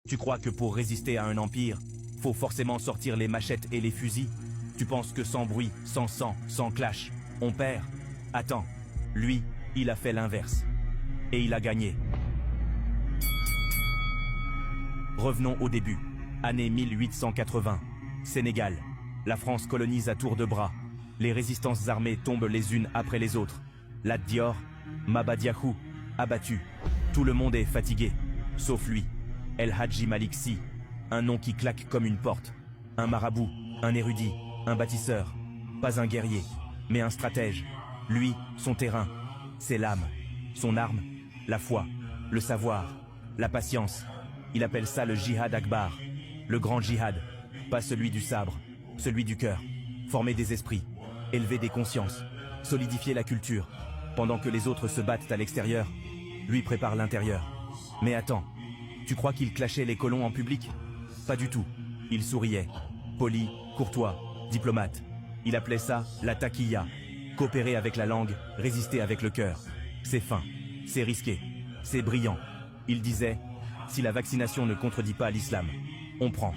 Tu crois que pour résister à un empire, faut forcément sortir les machettes et les fusils? Tu penses que sans bruit, sans sang, sans clash, on perd? Attends, lui, il a fait l'inverse. Et il a gagné. Revenons au début. Année 1880. Sénégal. La France colonise à tour de bras. Les résistances armées tombent les unes après les autres. Lat Dior, Mabadiakhou, abattu. Tout le monde est fatigué, sauf lui. El Hadji Malick Sy, un nom qui claque comme une porte. Un marabout, un érudit, un bâtisseur. Pas un guerrier, mais un stratège. Lui, son terrain, c'est l'âme. Son arme, la foi, le savoir, la patience. Il appelle ça le Jihad Akbar, le grand djihad. Pas celui du sabre, celui du cœur. Former des esprits, élever des consciences, solidifier la culture. Pendant que les autres se battent à l'extérieur, lui prépare l'intérieur. Mais attends, tu crois qu'il clashait les colons en public? Pas du tout. Il souriait. Poli, courtois, diplomate. Il appelait ça la taquilla. Coopérer avec la langue, résister avec le cœur. C'est fin, c'est risqué, c'est brillant. Il disait, si la vaccination ne contredit pas l'islam, on prend.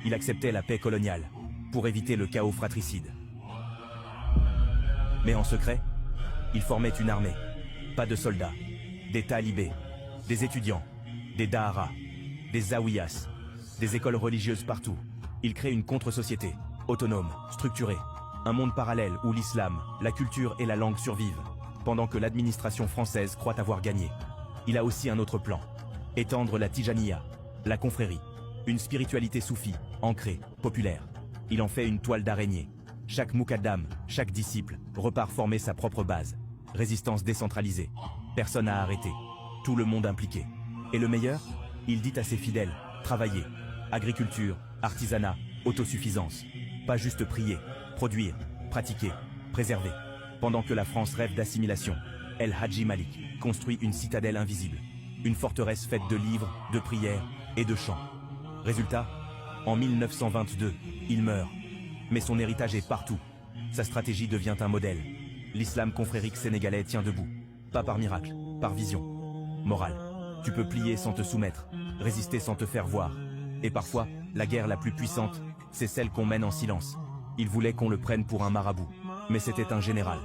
Il acceptait la paix coloniale, pour éviter le chaos fratricide. Mais en secret, il formait une armée. Pas de soldats, des talibés, des étudiants, des daharas, des zawiyas, des écoles religieuses partout. Il crée une contre-société, autonome, structurée. Un monde parallèle où l'islam, la culture et la langue survivent, pendant que l'administration française croit avoir gagné. Il a aussi un autre plan. Étendre la tijaniya, la confrérie. Une spiritualité soufie, ancrée, populaire. Il en fait une toile d'araignée. Chaque mukaddam, chaque disciple, repart former sa propre base. Résistance décentralisée. Personne à arrêter. Tout le monde impliqué. Et le meilleur? Il dit à ses fidèles, travailler. Agriculture, artisanat, autosuffisance. Pas juste prier, produire, pratiquer, préserver. Pendant que la France rêve d'assimilation, El Hadji Malick construit une citadelle invisible. Une forteresse faite de livres, de prières et de chants. Résultat, en 1922, il meurt. Mais son héritage est partout. Sa stratégie devient un modèle. L'islam confrérique sénégalais tient debout. Pas par miracle, par vision. Morale. Tu peux plier sans te soumettre, résister sans te faire voir. Et parfois, la guerre la plus puissante, c'est celle qu'on mène en silence. Il voulait qu'on le prenne pour un marabout. Mais c'était un général.